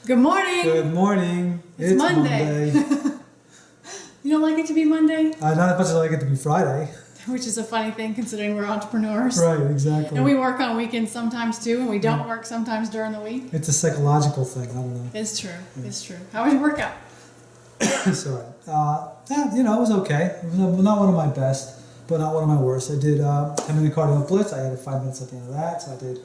Good morning. Good morning. It's Monday. You don't like it to be Monday? Not as much as I like it to be Friday. Which is a funny thing considering we're entrepreneurs. Right, exactly. And we work on weekends sometimes too, and we don't work sometimes during the week. It's a psychological thing. I don't know. It's true. It's true. How was your workout? Sorry. Yeah, it was okay. It was not one of my best, but not one of my worst. I did 10-minute cardio blitz. I added 5 minutes at the end of that, so I did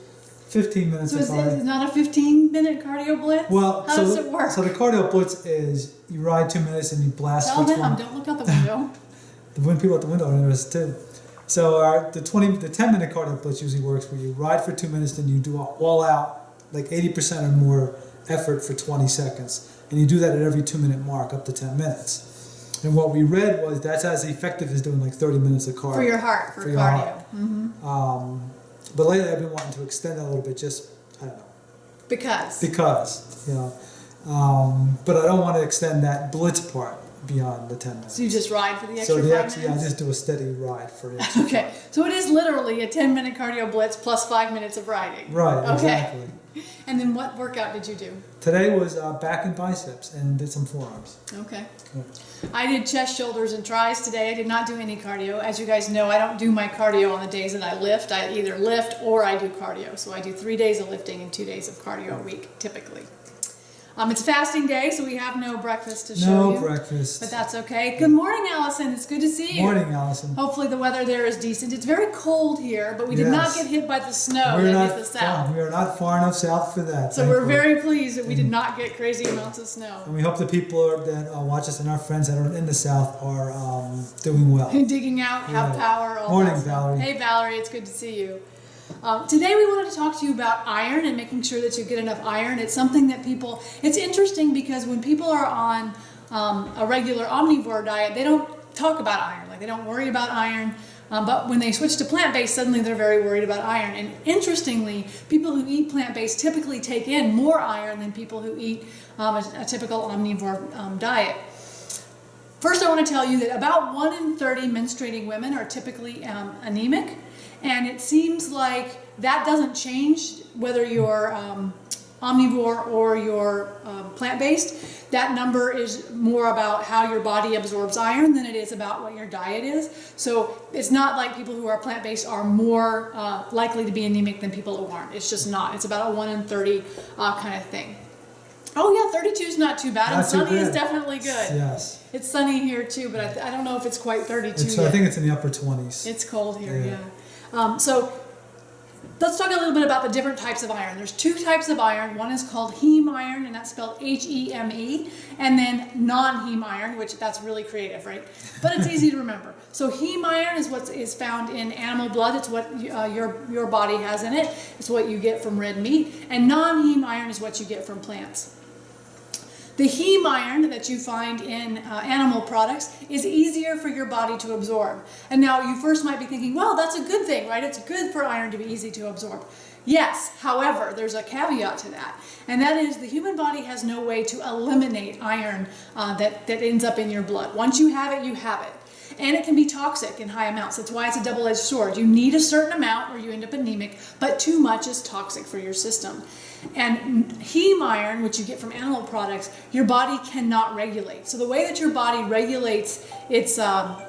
15 minutes. So of is cardio. it not a 15-minute cardio blitz? Well, how does it work? So the cardio blitz is you ride 2 minutes and you blast. Tell them. Don't look out the window. The wind people at the window are interested too. So the 10-minute cardio blitz usually works where you ride for 2 minutes, then you do an all-out, like 80% or more effort for 20 seconds. And you do that at every 2-minute mark up to 10 minutes. And what we read was that's as effective as doing like 30 minutes of cardio. For your heart, for your cardio. heart. Mm-hmm. But lately I've been wanting to extend that a little bit, just, I don't know. Because, but I don't want to extend that blitz part beyond the 10 minutes. So you just ride for the extra So 5 minutes? I just do a steady ride for the extra Okay, so it is literally a 10-minute cardio blitz plus 5 minutes of riding. Right, Okay. exactly. And then what workout did you do? Today was back and biceps and did some forearms. Okay. Good. I did chest, shoulders, and tries today. I did not do any cardio. As you guys know, I don't do my cardio on the days that I lift. I either lift or I do cardio. So I do 3 days of lifting and 2 days of cardio a week, typically. It's a fasting day, so we have no breakfast to show you. No breakfast. But that's okay. Good morning, Allison. It's good to see you. Morning, Allison. Hopefully the weather there is decent. It's very cold here, but we did not get hit by the snow that hit the south. We are not far enough south for that. So we're very pleased that we did not get crazy amounts of snow. And we hope the people that watch us and our friends that are in the south are doing well. Digging out, have power, all Morning, that stuff. Valerie. Hey, Valerie. It's good to see you. Today we wanted to talk to you about iron and making sure that you get enough iron. It's something that it's interesting because when people are on a regular omnivore diet, they don't talk about iron. Like they don't worry about iron. But when they switch to plant-based, suddenly they're very worried about iron. And interestingly, people who eat plant-based typically take in more iron than people who eat a typical omnivore diet. First, I want to tell you that about 1 in 30 menstruating women are typically anemic. And it seems like that doesn't change whether you're omnivore or you're plant-based. That number is more about how your body absorbs iron than it is about what your diet is. So it's not like people who are plant-based are more likely to be anemic than people who aren't. It's just not. It's about a 1 in 30 kind of thing. Oh yeah, 32 is not too bad. And sunny is definitely good. Yes. It's sunny here too, but I don't know if it's quite 32 yet. I think it's in the upper 20s. It's cold here, yeah. So let's talk a little bit about the different types of iron. There's 2 types of iron. One is called heme iron, and that's spelled H-E-M-E, and then non-heme iron, which that's really creative, right? But it's easy to remember. So heme iron is what is found in animal blood. It's what your body has in it. It's what you get from red meat. And non-heme iron is what you get from plants. The heme iron that you find in animal products is easier for your body to absorb. And now you first might be thinking, well, that's a good thing, right? It's good for iron to be easy to absorb. Yes, however, there's a caveat to that. And that is the human body has no way to eliminate iron that ends up in your blood. Once you have it, you have it. And it can be toxic in high amounts. That's why it's a double-edged sword. You need a certain amount or you end up anemic, but too much is toxic for your system. And heme iron, which you get from animal products, your body cannot regulate. So the way that your body regulates its... my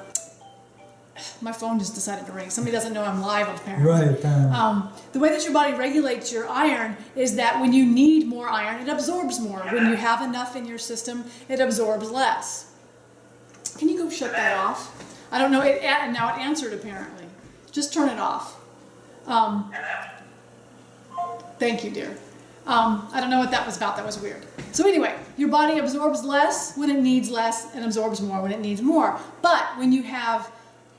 phone just decided to ring. Somebody doesn't know I'm live, apparently. Right, apparently. The way that your body regulates your iron is that when you need more iron, it absorbs more. When you have enough in your system, it absorbs less. Can you go shut that off? I don't know. Now it answered, apparently. Just turn it off. Thank you, dear. I don't know what that was about. That was weird. So anyway, your body absorbs less when it needs less and absorbs more when it needs more. But when you have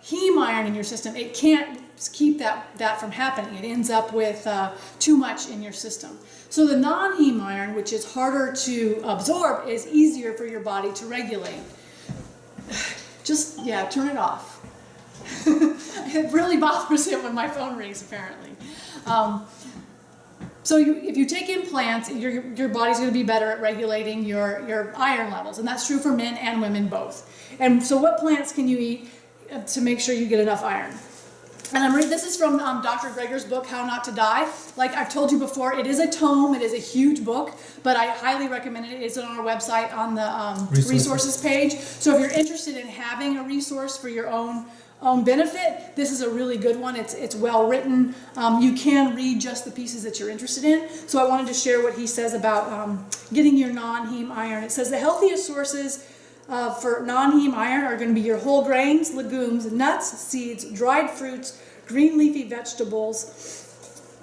heme iron in your system, it can't keep that from happening. It ends up with too much in your system. So the non-heme iron, which is harder to absorb, is easier for your body to regulate. Just, turn it off. It really bothers him when my phone rings, apparently. So if you take in plants, your body's going to be better at regulating your iron levels. And that's true for men and women both. And so what plants can you eat to make sure you get enough iron? And this is from Dr. Greger's book, How Not to Die. Like I've told you before, it is a tome. It is a huge book, but I highly recommend it. It's on our website on the resources page. So if you're interested in having a resource for your own benefit, this is a really good one. It's well written. You can read just the pieces that you're interested in. So I wanted to share what he says about getting your non-heme iron. It says the healthiest sources for non-heme iron are going to be your whole grains, legumes, nuts, seeds, dried fruits, green leafy vegetables.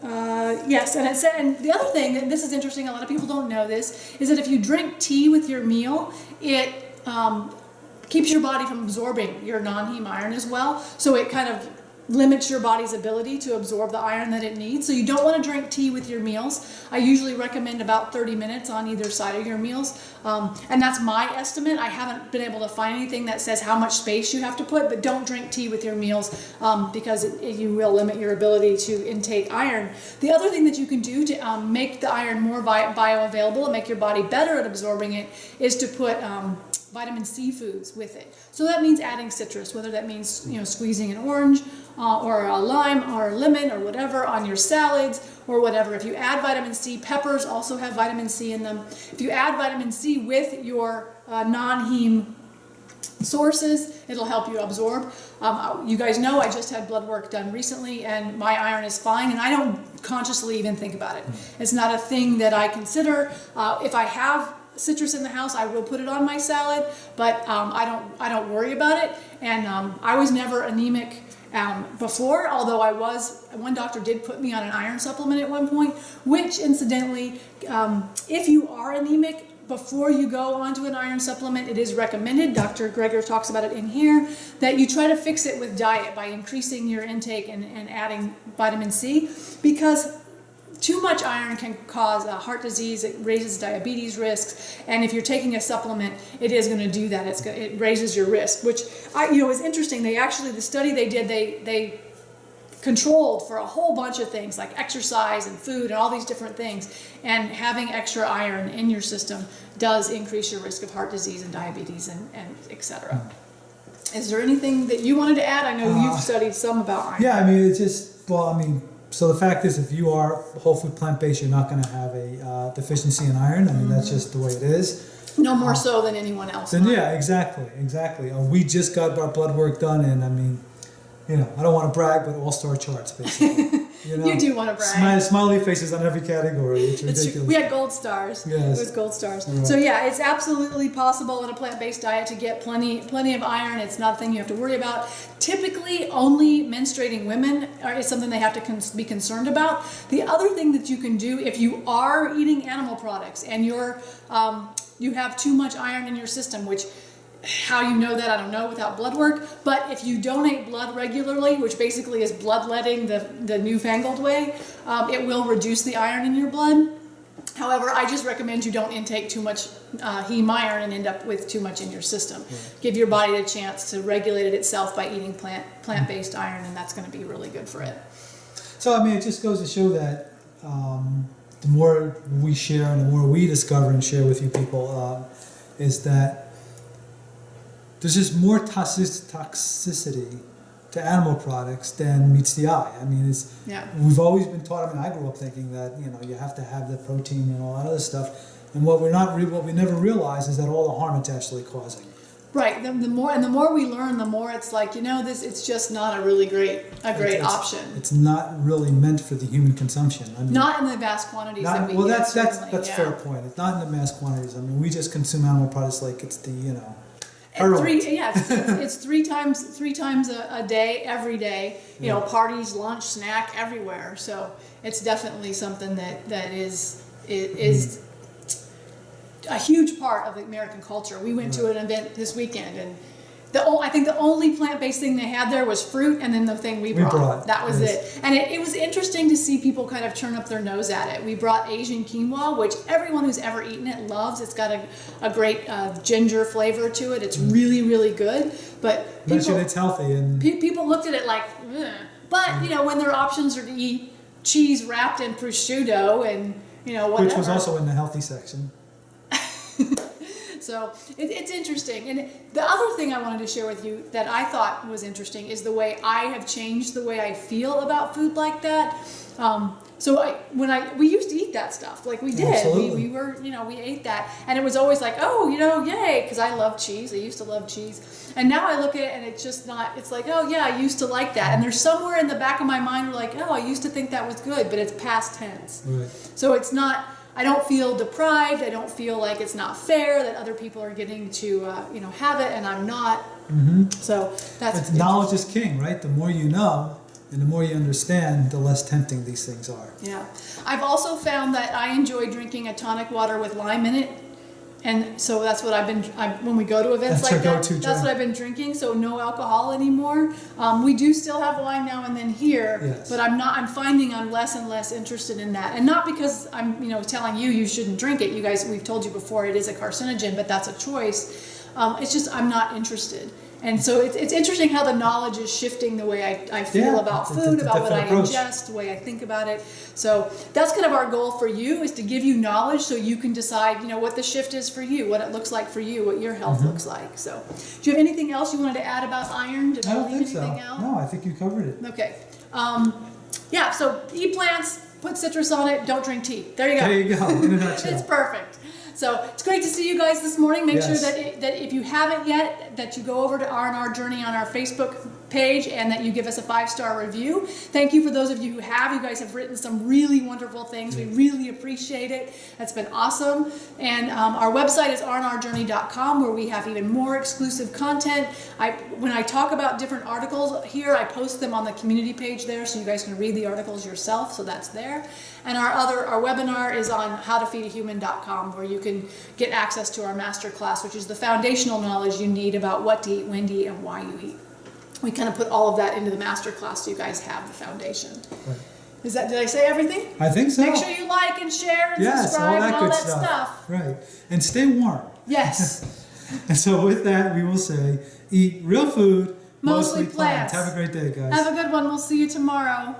Yes, and it said, and the other thing, and this is interesting, a lot of people don't know this, is that if you drink tea with your meal, it keeps your body from absorbing your non-heme iron as well. So it kind of limits your body's ability to absorb the iron that it needs. So you don't want to drink tea with your meals. I usually recommend about 30 minutes on either side of your meals. And that's my estimate. I haven't been able to find anything that says how much space you have to put, but don't drink tea with your meals because you will limit your ability to intake iron. The other thing that you can do to make the iron more bioavailable and make your body better at absorbing it is to put vitamin C foods with it. So that means adding citrus, whether that means squeezing an orange or a lime or a lemon or whatever on your salads or whatever. If you add vitamin C, peppers also have vitamin C in them. If you add vitamin C with your non-heme sources, it'll help you absorb. You guys know I just had blood work done recently and my iron is fine, and I don't consciously even think about it. It's not a thing that I consider. If I have citrus in the house, I will put it on my salad, but I don't worry about it. And I was never anemic before, although one doctor did put me on an iron supplement at one point, which incidentally, if you are anemic, before you go onto an iron supplement, it is recommended, Dr. Greger talks about it in here, that you try to fix it with diet by increasing your intake and adding vitamin C, because too much iron can cause heart disease. It raises diabetes risks, and if you're taking a supplement, it is going to do that. It raises your risk, which is interesting. The study they did, they controlled for a whole bunch of things like exercise and food and all these different things, and having extra iron in your system does increase your risk of heart disease and diabetes and etc. Is there anything that you wanted to add? I know you've studied some about iron. Yeah, so the fact is, if you are whole food plant-based, you're not going to have a deficiency in iron. That's just the way it is. No more so than anyone else. Then yeah, exactly. We just got our blood work done, and I don't want to brag, but all-star charts, basically. You do want to brag. Smiley faces on every category. It's ridiculous. We had gold stars. Yes. It was gold stars. Right. So yeah, it's absolutely possible in a plant-based diet to get plenty of iron. It's not a thing you have to worry about. Typically, only menstruating women is something they have to be concerned about. The other thing that you can do if you are eating animal products and you have too much iron in your system, which how you know that, I don't know without blood work, but if you donate blood regularly, which basically is bloodletting the newfangled way, it will reduce the iron in your blood. However, I just recommend you don't intake too much heme iron and end up with too much in your system. Right. Give your body a chance to regulate it itself by eating plant-based iron, and that's going to be really good for it. So, it just goes to show that the more we share and the more we discover and share with you people, is that there's just more toxicity to animal products than meets the eye. We've always been taught. I grew up thinking that you have to have the protein and all that other stuff, and what we never realize is that all the harm it's actually causing. Right. The more we learn, the more it's like it's just not a really great option. It's not really meant for the human consumption. Not in the vast quantities that we get. That's fair point. It's not in the mass quantities. We just consume animal products like it's the it's three times a day, every day. Parties, lunch, snack, everywhere. So it's definitely something that is a huge part of the American culture. We went to an event this weekend, and I think the only plant-based thing they had there was fruit, and then the thing we brought. That was it. And it was interesting to see people kind of turn up their nose at it. We brought Asian quinoa, which everyone who's ever eaten it loves. It's got a great ginger flavor to it. It's really, really good. But mention it's healthy, and people looked at it like, ugh. But when their options are to eat cheese wrapped in prosciutto and whatever. Which was also in the healthy section. So it's interesting. And the other thing I wanted to share with you that I thought was interesting is the way I have changed the way I feel about food like that. So we used to eat that stuff, like we did. Absolutely. We were, we ate that, and it was always like, oh, yay, because I love cheese. I used to love cheese, and now I look at it and it's just not. It's like, oh yeah, I used to like that, and there's somewhere in the back of my mind where like, oh, I used to think that was good, but it's past tense. Right. So it's not. I don't feel deprived. I don't feel like it's not fair that other people are getting to, have it and I'm not. Mm-hmm. So that's Knowledge is king, right? The more you know, and the more you understand, the less tempting these things are. Yeah. I've also found that I enjoy drinking a tonic water with lime in it. And so that's what when we go to events That's like our that, go-to that's drink. what I've been drinking. So no alcohol anymore. We do still have wine now and then here, Yes. but I'm finding I'm less and less interested in that. And not because I'm, telling you shouldn't drink it. You guys, we've told you before, it is a carcinogen, but that's a choice. It's just, I'm not interested. And so it's interesting how the knowledge is shifting the way I feel about food, about what I different approach. ingest, the way I think about it. So that's kind of our goal for you, is to give you knowledge so you can decide, what the shift is for you, what it looks like for you, what your health looks like. So do you have anything else you wanted to add about iron? Did I don't leave think so. anything out? No, I think you covered it. Okay. So eat plants, put citrus on it, don't drink tea. There you go. There you go, in a nutshell. It's perfect. So it's great to see you guys this morning. Make sure Yes. that if you haven't yet, that you go over to R&R Journey on our Facebook page and that you give us a 5-star review. Thank you for those of you who have. You guys have written some really wonderful things. We really appreciate it. That's been awesome. And our website is rnrjourney.com, where we have even more exclusive content. When I talk about different articles here, I post them on the community page there, so you guys can read the articles yourself. So that's there. And our webinar is on howtofeedahuman.com, where you can get access to our master class, which is the foundational knowledge you need about what to eat, when to eat, and why you eat. We kind of put all of that into the master class, so you guys have the foundation. Right. Did I say everything? I think so. Make sure you like and share and Yes, subscribe all that and all good that stuff. Right. And stay warm. Yes. And so with that, we will say, eat real food, Mostly mostly plants. plants. Have a great day, guys. Have a good one. We'll see you tomorrow.